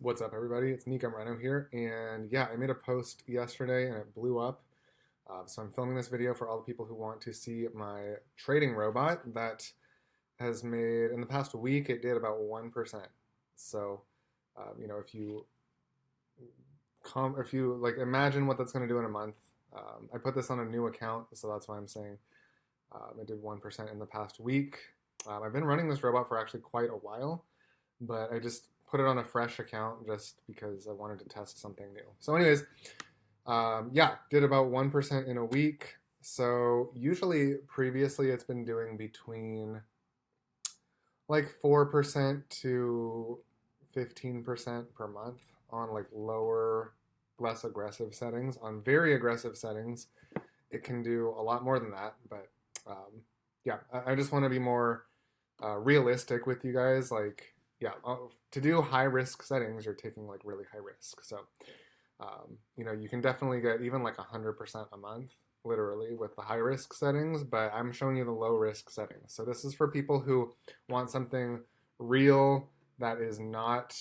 What's up, everybody? It's Nico Moreno here, and yeah, I made a post yesterday and it blew up. So I'm filming this video for all the people who want to see my trading robot that has made, in the past week, it did about 1%. So, if you like imagine what that's going to do in a month. I put this on a new account, so that's why I'm saying it did 1% in the past week. I've been running this robot for actually quite a while, but I just put it on a fresh account just because I wanted to test something new. So anyways, yeah, did about 1% in a week. So usually previously it's been doing between like 4% to 15% per month on like lower, less aggressive settings. On very aggressive settings, it can do a lot more than that. But yeah, I just want to be more realistic with you guys. Like, yeah, to do high risk settings, you're taking like really high risk. So, you can definitely get even like 100% a month, literally, with the high risk settings, but I'm showing you the low risk settings. So this is for people who want something real that is not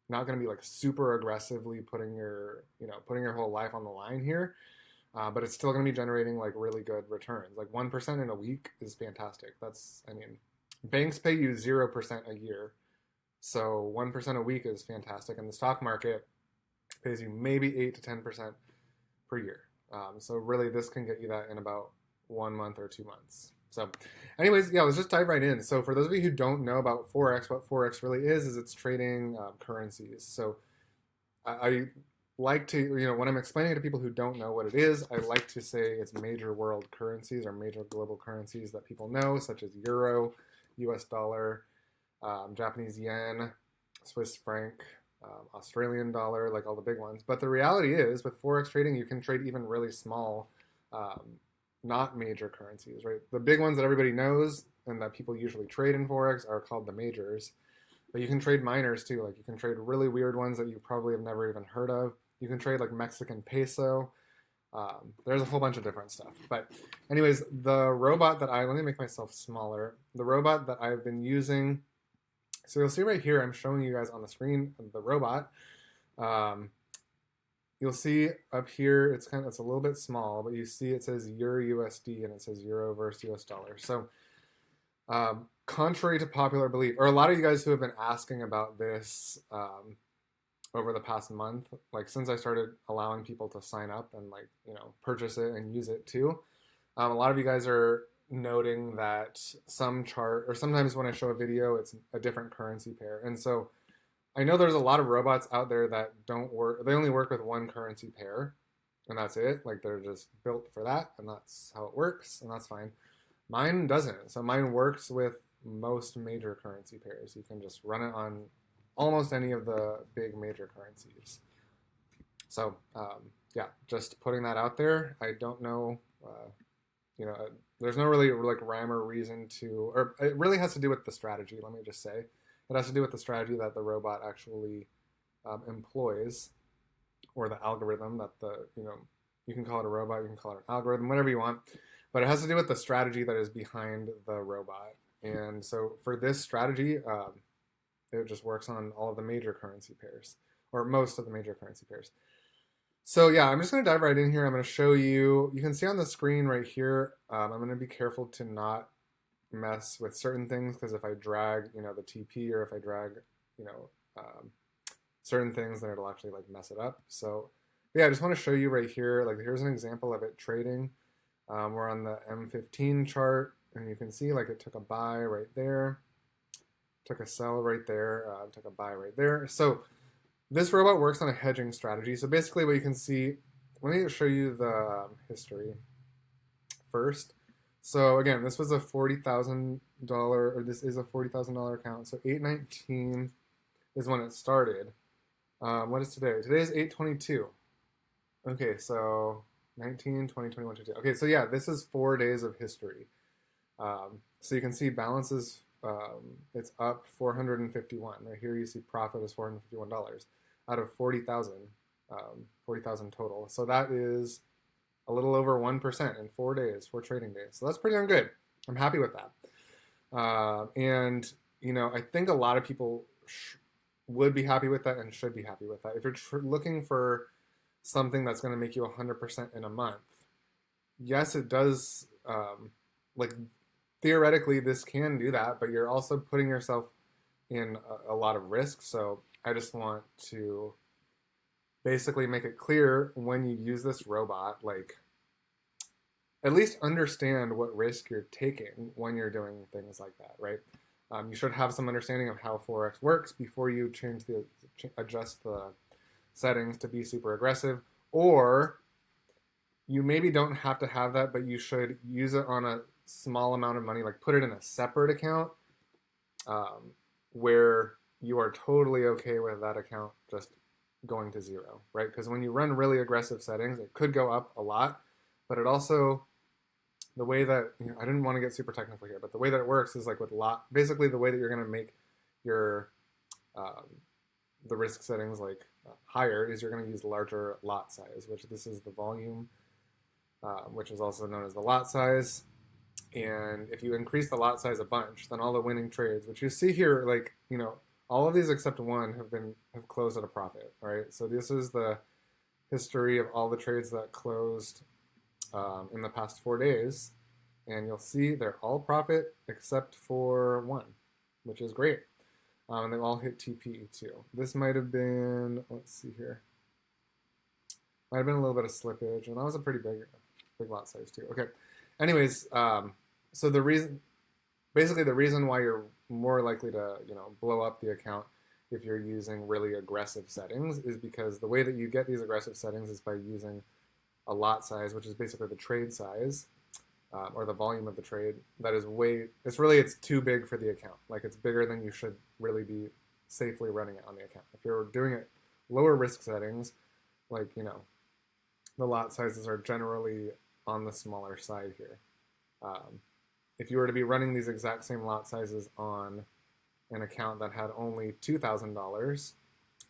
going to be like super aggressively putting your whole life on the line here. But it's still going to be generating like really good returns. Like 1% in a week is fantastic. Banks pay you 0% a year. So 1% a week is fantastic. And the stock market pays you maybe 8 to 10% per year. So really this can get you that in about 1 month or 2 months. So anyways, yeah, let's just dive right in. So for those of you who don't know about Forex, what Forex really is it's trading currencies. So I like to, when I'm explaining it to people who don't know what it is, I like to say it's major world currencies or major global currencies that people know, such as euro, US dollar, Japanese yen, Swiss franc, Australian dollar, like all the big ones. But the reality is, with Forex trading, you can trade even really small, not major currencies, right? The big ones that everybody knows and that people usually trade in Forex are called the majors. But you can trade minors too. Like you can trade really weird ones that you probably have never even heard of. You can trade like Mexican peso. There's a whole bunch of different stuff. But anyways, the robot that let me make myself smaller. The robot that I've been using, so you'll see right here, I'm showing you guys on the screen, the robot. You'll see up here, it's a little bit small, but you see it says EUR USD and it says euro versus US dollar. So contrary to popular belief, or a lot of you guys who have been asking about this over the past month, like since I started allowing people to sign up and purchase it and use it too, a lot of you guys are noting that some chart, or sometimes when I show a video, it's a different currency pair. And so I know there's a lot of robots out there that don't work, they only work with one currency pair, and that's it. Like they're just built for that, and that's how it works, and that's fine. Mine doesn't. So mine works with most major currency pairs. You can just run it on almost any of the big major currencies. So yeah, just putting that out there. I don't know, there's no really like rhyme or reason to, or it really has to do with the strategy. Let me just say, it has to do with the strategy that the robot actually employs, or the algorithm that you can call it a robot, you can call it an algorithm, whatever you want, but it has to do with the strategy that is behind the robot. And so for this strategy, it just works on all of the major currency pairs, or most of the major currency pairs. So yeah, I'm just going to dive right in here. I'm going to show you, you can see on the screen right here, I'm going to be careful to not mess with certain things, because if I drag, the TP, or if I drag, certain things, then it'll actually like mess it up. So yeah, I just want to show you right here, like here's an example of it trading. We're on the M15 chart, and you can see like it took a buy right there, took a sell right there, took a buy right there. So this robot works on a hedging strategy. So basically what you can see, let me show you the history first. So again, this was a $40,000, or this is a $40,000 account. So 8/19 is when it started. What is today? Today is 8/22. Okay, so 19, 20, 21, 22. Okay, so yeah, this is 4 days of history. So you can see balances, it's up 451. Right here you see profit is $451 out of 40,000, 40,000 total. So that is a little over 1% in 4 days, 4 trading days. So that's pretty darn good. I'm happy with that. And, I think a lot of people would be happy with that and should be happy with that. If you're looking for something that's going to make you 100% in a month, yes, it does. Like theoretically, this can do that, but you're also putting yourself in a lot of risk. So I just want to basically make it clear when you use this robot, like at least understand what risk you're taking when you're doing things like that, right? You should have some understanding of how Forex works before you adjust the settings to be super aggressive, or you maybe don't have to have that, but you should use it on a small amount of money, like put it in a separate account where you are totally okay with that account just going to zero, right? Because when you run really aggressive settings, it could go up a lot, but it also, the way that, I didn't want to get super technical here, but the way that it works is like with basically the way that you're going to make your, the risk settings like higher is you're going to use larger lot size, which this is the volume, which is also known as the lot size. And if you increase the lot size a bunch, then all the winning trades, which you see here, like, all of these except one have closed at a profit, right? So this is the history of all the trades that closed in the past 4 days, and you'll see they're all profit except for one, which is great. And they all hit TP too. This might have been, let's see here, might have been a little bit of slippage, and that was a pretty big lot size too. Okay, anyways, so the reason why you're more likely to blow up the account if you're using really aggressive settings is because the way that you get these aggressive settings is by using a lot size, which is basically the trade size, or the volume of the trade. That is it's too big for the account. Like it's bigger than you should really be safely running it on the account. If you're doing it lower risk settings, like, the lot sizes are generally on the smaller side here. If you were to be running these exact same lot sizes on an account that had only $2,000,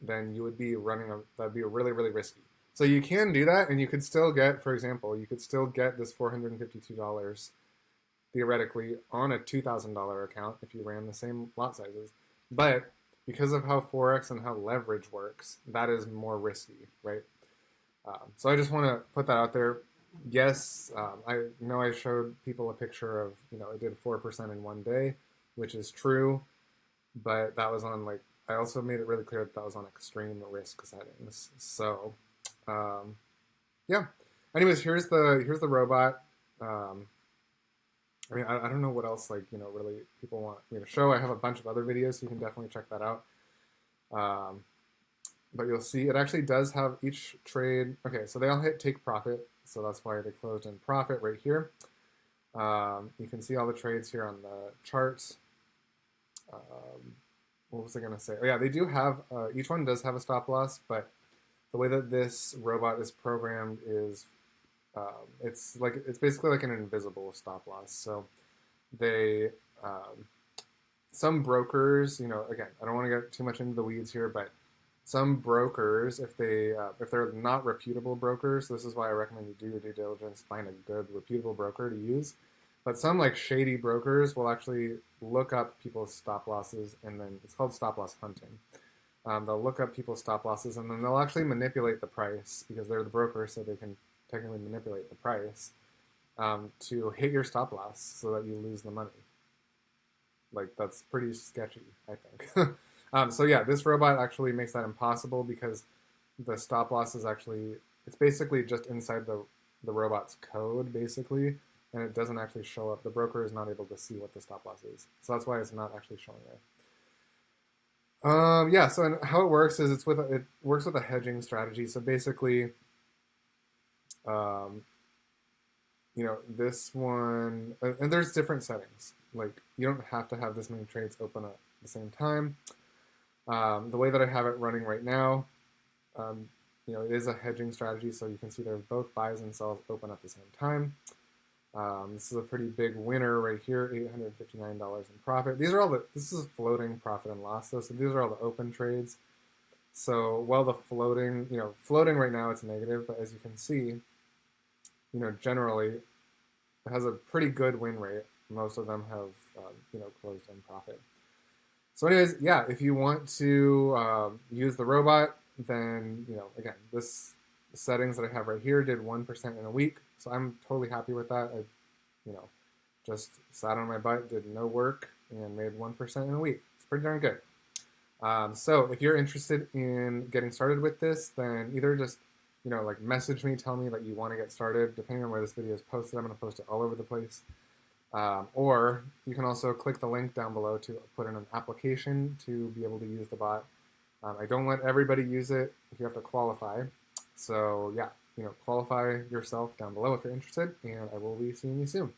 then you would be that'd be really, really risky. So you can do that, and you could still get, for example, this $452 theoretically on a $2,000 account if you ran the same lot sizes. But because of how Forex and how leverage works, that is more risky, right? So I just want to put that out there. Yes, I know I showed people a picture of, it did 4% in one day, which is true, but that was on I also made it really clear that was on extreme risk settings. So, yeah. Anyways, here's the robot. I mean, I don't know what else really people want me to show. I have a bunch of other videos, so you can definitely check that out. But you'll see it actually does have each trade. Okay, so they all hit take profit. So that's why they closed in profit right here. You can see all the trades here on the charts. What was I going to say? Oh yeah, they do have, each one does have a stop loss, but the way that this robot is programmed is, it's basically like an invisible stop loss. So they, some brokers, again, I don't want to get too much into the weeds here, but some brokers, if they're not reputable brokers, this is why I recommend you do your due diligence, find a good reputable broker to use. But some shady brokers will actually look up people's stop losses, and then it's called stop loss hunting. They'll look up people's stop losses, and then they'll actually manipulate the price because they're the broker, so they can technically manipulate the price to hit your stop loss so that you lose the money. That's pretty sketchy, I think. So yeah, this robot actually makes that impossible because the stop loss is it's basically just inside the robot's code, basically, and it doesn't actually show up. The broker is not able to see what the stop loss is. So that's why it's not actually showing there. Yeah, so how it works is it works with a hedging strategy. So basically, this one, and there's different settings. You don't have to have this many trades open at the same time. The way that I have it running right now, it is a hedging strategy, so you can see there's both buys and sells open at the same time. This is a pretty big winner right here, $859 in profit. This is floating profit and loss though, so these are all the open trades. So while the floating right now it's negative, but as you can see, generally it has a pretty good win rate. Most of them have, closed in profit. So anyways, yeah, if you want to use the robot, then, again, this settings that I have right here did 1% in a week. So I'm totally happy with that. I, you know, just sat on my butt, did no work, and made 1% in a week. It's pretty darn good. So if you're interested in getting started with this, then either just, like message me, tell me that you want to get started. Depending on where this video is posted, I'm going to post it all over the place. Or you can also click the link down below to put in an application to be able to use the bot. I don't let everybody use it. You have to qualify. So yeah, qualify yourself down below if you're interested, and I will be seeing you soon.